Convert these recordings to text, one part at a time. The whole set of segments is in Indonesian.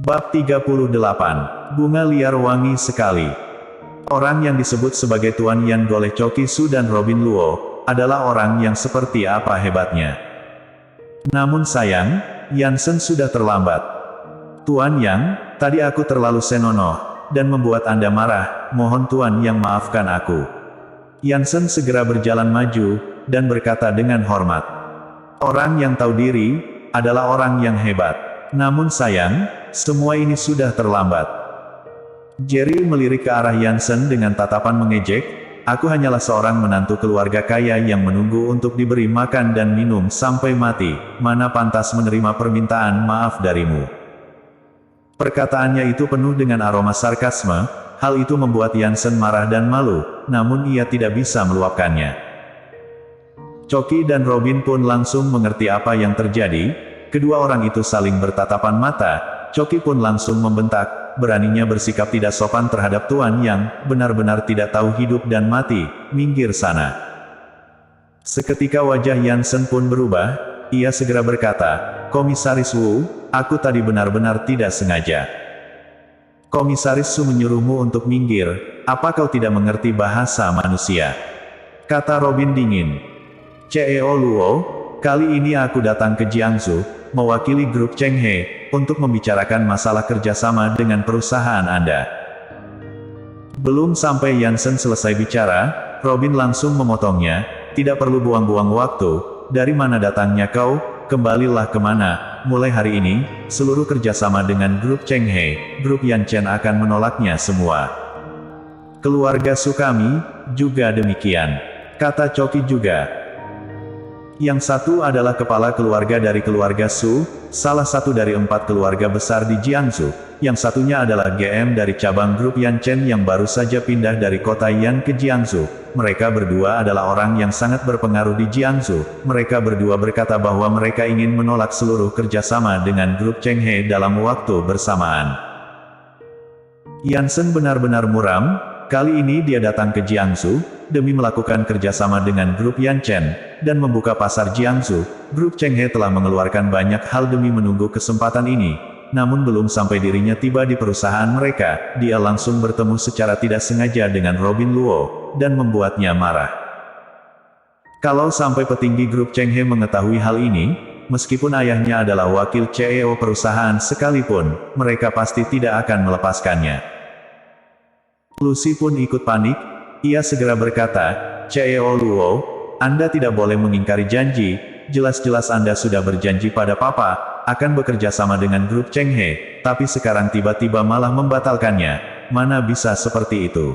Bab 38. Bunga liar wangi sekali. Orang yang disebut sebagai Tuan Yan Goleh Choki Su dan Robin Luo, adalah orang yang seperti apa hebatnya. Namun sayang, Yansen sudah terlambat. Tuan Yang, tadi aku terlalu senonoh, dan membuat Anda marah, mohon Tuan Yang maafkan aku. Yansen segera berjalan maju, dan berkata dengan hormat. Orang yang tahu diri, adalah orang yang hebat. Namun sayang, semua ini sudah terlambat. Jerry melirik ke arah Yansen dengan tatapan mengejek, aku hanyalah seorang menantu keluarga kaya yang menunggu untuk diberi makan dan minum sampai mati, mana pantas menerima permintaan maaf darimu. Perkataannya itu penuh dengan aroma sarkasme, hal itu membuat Yansen marah dan malu, namun ia tidak bisa meluapkannya. Choki dan Robin pun langsung mengerti apa yang terjadi, kedua orang itu saling bertatapan mata, Choki pun langsung membentak, beraninya bersikap tidak sopan terhadap Tuan Yang, benar-benar tidak tahu hidup dan mati, minggir sana. Seketika wajah Yansen pun berubah, ia segera berkata, Komisaris Wu, aku tadi benar-benar tidak sengaja. Komisaris Su menyuruhmu untuk minggir, apa kau tidak mengerti bahasa manusia? Kata Robin dingin. CEO Luo, kali ini aku datang ke Jiangsu, mewakili grup Cheng He, untuk membicarakan masalah kerjasama dengan perusahaan Anda. Belum sampai Yansen selesai bicara, Robin langsung memotongnya, tidak perlu buang-buang waktu, dari mana datangnya kau, kembalilah kemana, mulai hari ini, seluruh kerjasama dengan grup Cheng He, grup Yan Chen akan menolaknya semua. Keluarga Su kami, juga demikian. Kata Choki juga. Yang satu adalah kepala keluarga dari keluarga Su, salah satu dari 4 keluarga besar di Jiangsu. Yang satunya adalah GM dari cabang grup Yan Chen yang baru saja pindah dari kota Yan ke Jiangsu. Mereka berdua adalah orang yang sangat berpengaruh di Jiangsu. Mereka berdua berkata bahwa mereka ingin menolak seluruh kerjasama dengan grup Cheng He dalam waktu bersamaan. Yansen benar-benar muram, kali ini dia datang ke Jiangsu, demi melakukan kerjasama dengan grup Yan Chen, dan membuka pasar Jiangsu. Grup Cheng He telah mengeluarkan banyak hal demi menunggu kesempatan ini, namun belum sampai dirinya tiba di perusahaan mereka, dia langsung bertemu secara tidak sengaja dengan Robin Luo, dan membuatnya marah. Kalau sampai petinggi grup Cheng He mengetahui hal ini, meskipun ayahnya adalah wakil CEO perusahaan sekalipun, mereka pasti tidak akan melepaskannya. Lucy pun ikut panik, ia segera berkata, CEO Luo, Anda tidak boleh mengingkari janji, jelas-jelas Anda sudah berjanji pada Papa, akan bekerja sama dengan grup Cheng He, tapi sekarang tiba-tiba malah membatalkannya, mana bisa seperti itu?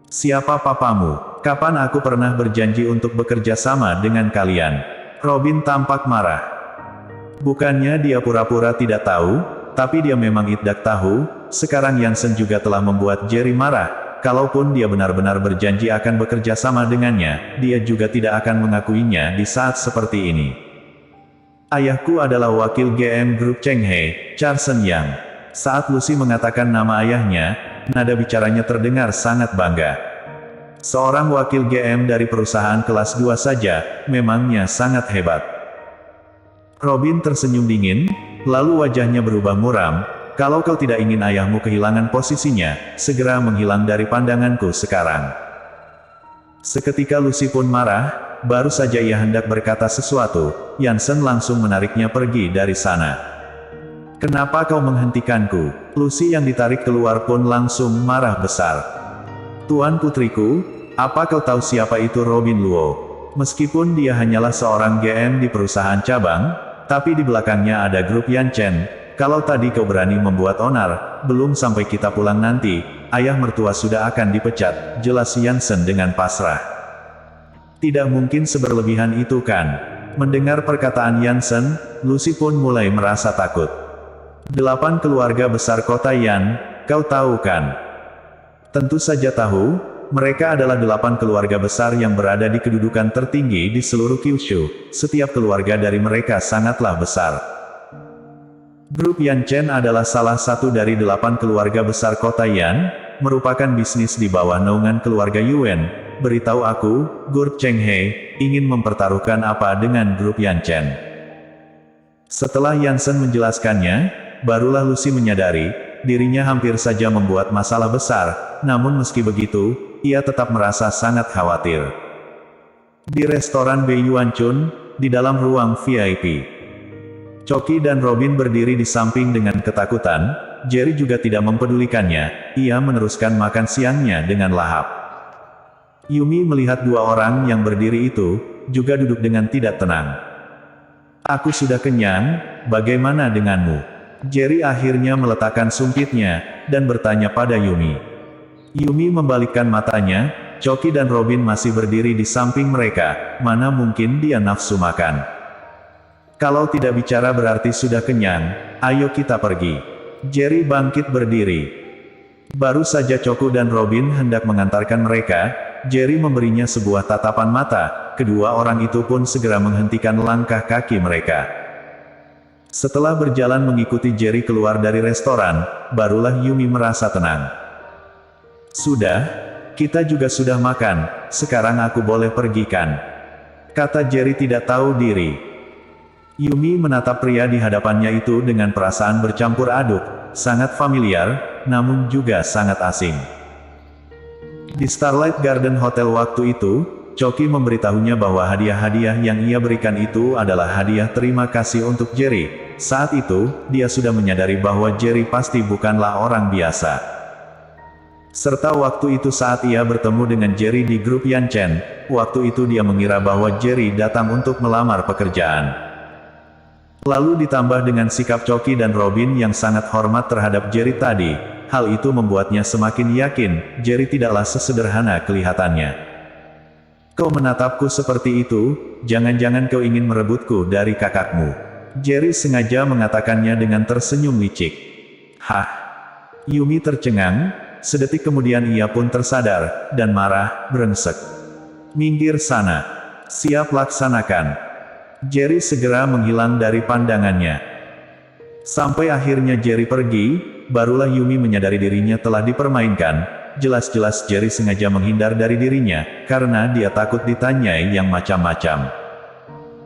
Siapa papamu? Kapan aku pernah berjanji untuk bekerja sama dengan kalian? Robin tampak marah. Bukannya dia pura-pura tidak tahu, tapi dia memang tidak tahu, sekarang Yansen juga telah membuat Jerry marah. Kalaupun dia benar-benar berjanji akan bekerja sama dengannya, dia juga tidak akan mengakuinya di saat seperti ini. Ayahku adalah wakil GM grup Cheng He, Charsen Yang. Saat Lucy mengatakan nama ayahnya, nada bicaranya terdengar sangat bangga. Seorang wakil GM dari perusahaan kelas 2 saja, memangnya sangat hebat. Robin tersenyum dingin, lalu wajahnya berubah muram. Kalau kau tidak ingin ayahmu kehilangan posisinya, segera menghilang dari pandanganku sekarang. Seketika Lucy pun marah, baru saja ia hendak berkata sesuatu, Yansen langsung menariknya pergi dari sana. Kenapa kau menghentikanku? Lucy yang ditarik keluar pun langsung marah besar. Tuan putriku, apa kau tahu siapa itu Robin Luo? Meskipun dia hanyalah seorang GM di perusahaan cabang, tapi di belakangnya ada grup Yan Chen. Kalau tadi kau berani membuat onar, belum sampai kita pulang nanti, ayah mertua sudah akan dipecat, jelas Yansen dengan pasrah. Tidak mungkin seberlebihan itu kan? Mendengar perkataan Yansen, Lucy pun mulai merasa takut. 8 keluarga besar kota Yan, kau tahu kan? Tentu saja tahu, mereka adalah 8 keluarga besar yang berada di kedudukan tertinggi di seluruh Kyushu, setiap keluarga dari mereka sangatlah besar. Grup Yan Chen adalah salah satu dari 8 keluarga besar kota Yan, merupakan bisnis di bawah naungan keluarga Yuan. Beritahu aku, grup Cheng He, ingin mempertaruhkan apa dengan grup Yan Chen? Setelah Yansen menjelaskannya, barulah Lucy menyadari, dirinya hampir saja membuat masalah besar, namun meski begitu, ia tetap merasa sangat khawatir. Di restoran Beiyuan Chun, di dalam ruang VIP. Choki dan Robin berdiri di samping dengan ketakutan, Jerry juga tidak mempedulikannya, ia meneruskan makan siangnya dengan lahap. Yumi melihat dua orang yang berdiri itu, juga duduk dengan tidak tenang. Aku sudah kenyang, bagaimana denganmu? Jerry akhirnya meletakkan sumpitnya, dan bertanya pada Yumi. Yumi membalikkan matanya, Choki dan Robin masih berdiri di samping mereka, mana mungkin dia nafsu makan. Kalau tidak bicara berarti sudah kenyang, ayo kita pergi. Jerry bangkit berdiri. Baru saja Choku dan Robin hendak mengantarkan mereka, Jerry memberinya sebuah tatapan mata, kedua orang itu pun segera menghentikan langkah kaki mereka. Setelah berjalan mengikuti Jerry keluar dari restoran, barulah Yumi merasa tenang. Sudah, kita juga sudah makan, sekarang aku boleh pergi kan? Kata Jerry tidak tahu diri. Yumi menatap pria di hadapannya itu dengan perasaan bercampur aduk, sangat familiar, namun juga sangat asing. Di Starlight Garden Hotel waktu itu, Choki memberitahunya bahwa hadiah-hadiah yang ia berikan itu adalah hadiah terima kasih untuk Jerry. Saat itu, dia sudah menyadari bahwa Jerry pasti bukanlah orang biasa. Serta waktu itu saat ia bertemu dengan Jerry di grup Yanchen, waktu itu dia mengira bahwa Jerry datang untuk melamar pekerjaan. Lalu ditambah dengan sikap Choki dan Robin yang sangat hormat terhadap Jerry tadi, hal itu membuatnya semakin yakin, Jerry tidaklah sesederhana kelihatannya. Kau menatapku seperti itu, jangan-jangan kau ingin merebutku dari kakakmu. Jerry sengaja mengatakannya dengan tersenyum licik. Hah? Yumi tercengang, sedetik kemudian ia pun tersadar, dan marah, brengsek. Minggir sana. Siap laksanakan. Jerry segera menghilang dari pandangannya. Sampai akhirnya Jerry pergi, barulah Yumi menyadari dirinya telah dipermainkan. Jelas-jelas Jerry sengaja menghindar dari dirinya, karena dia takut ditanyai yang macam-macam.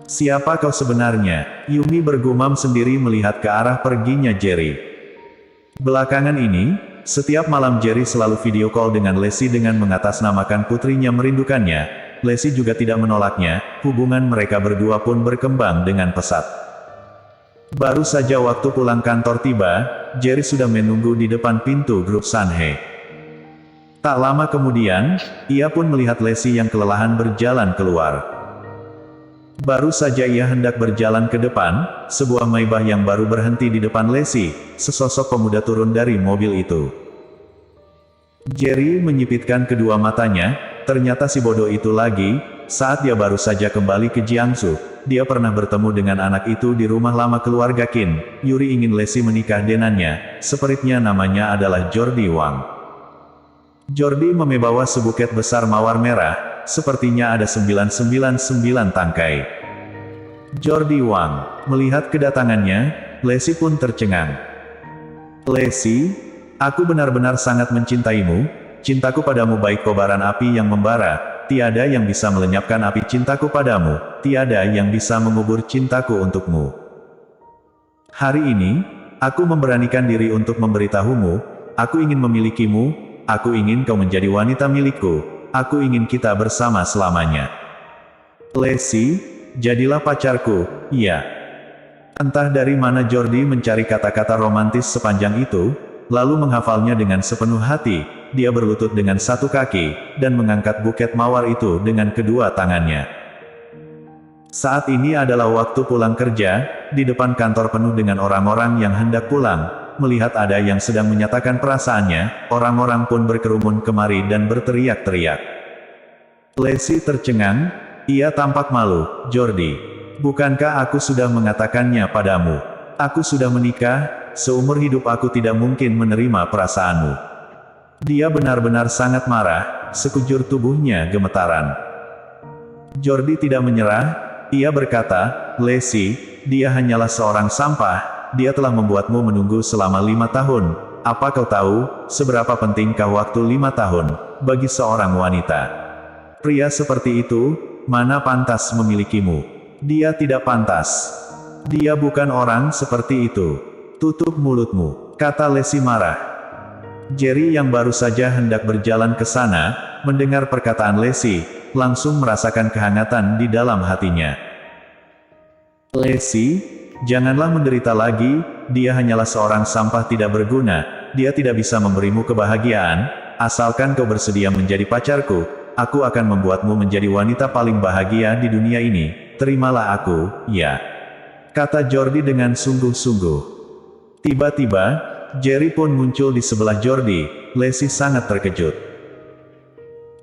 Siapa kau sebenarnya? Yumi bergumam sendiri melihat ke arah perginya Jerry. Belakangan ini, setiap malam Jerry selalu video call dengan Lacey dengan mengatasnamakan putrinya merindukannya. Lacey juga tidak menolaknya, hubungan mereka berdua pun berkembang dengan pesat. Baru saja waktu pulang kantor tiba, Jerry sudah menunggu di depan pintu grup Sanhe. Tak lama kemudian, ia pun melihat Lacey yang kelelahan berjalan keluar. Baru saja ia hendak berjalan ke depan, sebuah Maybach yang baru berhenti di depan Lacey, sesosok pemuda turun dari mobil itu. Jerry menyipitkan kedua matanya, ternyata si bodoh itu lagi, saat dia baru saja kembali ke Jiangsu, dia pernah bertemu dengan anak itu di rumah lama keluarga Qin. Yuri ingin Lacey menikah dengannya, sepertinya namanya adalah Jordi Wang. Jordi membawa sebuket besar mawar merah, sepertinya ada 999 tangkai. Jordi Wang, melihat kedatangannya, Lacey pun tercengang. Lacey, aku benar-benar sangat mencintaimu, cintaku padamu baik kobaran api yang membara, tiada yang bisa melenyapkan api cintaku padamu, tiada yang bisa mengubur cintaku untukmu. Hari ini, aku memberanikan diri untuk memberitahumu, aku ingin memilikimu. Aku ingin kau menjadi wanita milikku. Aku ingin kita bersama selamanya. Lacey, jadilah pacarku, iya. Entah dari mana Jordi mencari kata-kata romantis sepanjang itu, lalu menghafalnya dengan sepenuh hati. Dia berlutut dengan satu kaki, dan mengangkat buket mawar itu dengan kedua tangannya. Saat ini adalah waktu pulang kerja, di depan kantor penuh dengan orang-orang yang hendak pulang. Melihat ada yang sedang menyatakan perasaannya, orang-orang pun berkerumun kemari dan berteriak-teriak. Lacey tercengang, ia tampak malu. Jordi, bukankah aku sudah mengatakannya padamu? Aku sudah menikah, seumur hidup aku tidak mungkin menerima perasaanmu. Dia benar-benar sangat marah, sekujur tubuhnya gemetaran. Jordi tidak menyerah, ia berkata, Lacey, dia hanyalah seorang sampah. Dia telah membuatmu menunggu selama 5 tahun. Apa kau tahu, seberapa pentingkah waktu 5 tahun, bagi seorang wanita? Pria seperti itu, mana pantas memilikimu? Dia tidak pantas. Dia bukan orang seperti itu. Tutup mulutmu, kata Lacey marah. Jerry yang baru saja hendak berjalan ke sana, mendengar perkataan Lacey, langsung merasakan kehangatan di dalam hatinya. Lacey, janganlah menderita lagi, dia hanyalah seorang sampah tidak berguna, dia tidak bisa memberimu kebahagiaan, asalkan kau bersedia menjadi pacarku, aku akan membuatmu menjadi wanita paling bahagia di dunia ini, terimalah aku, ya. Kata Jordi dengan sungguh-sungguh. Tiba-tiba, Jerry pun muncul di sebelah Jordi, Lacey sangat terkejut.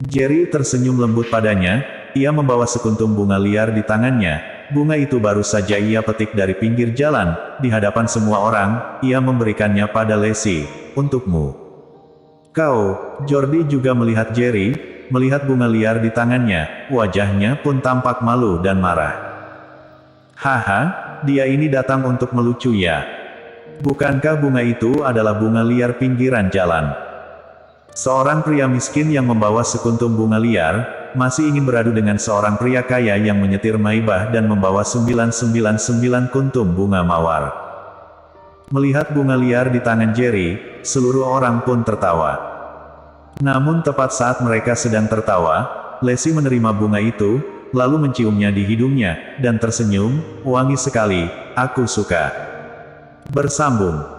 Jerry tersenyum lembut padanya, ia membawa sekuntum bunga liar di tangannya. Bunga itu baru saja ia petik dari pinggir jalan, di hadapan semua orang, ia memberikannya pada Lacey, untukmu. Kau, Jordi juga melihat Jerry, melihat bunga liar di tangannya, wajahnya pun tampak malu dan marah. Haha, dia ini datang untuk melucu ya. Bukankah bunga itu adalah bunga liar pinggiran jalan? Seorang pria miskin yang membawa sekuntum bunga liar, masih ingin beradu dengan seorang pria kaya yang menyetir Maybach dan membawa 999 kuntum bunga mawar. Melihat bunga liar di tangan Jerry, seluruh orang pun tertawa. Namun tepat saat mereka sedang tertawa, Lacey menerima bunga itu, lalu menciumnya di hidungnya, dan tersenyum, wangi sekali, aku suka. Bersambung.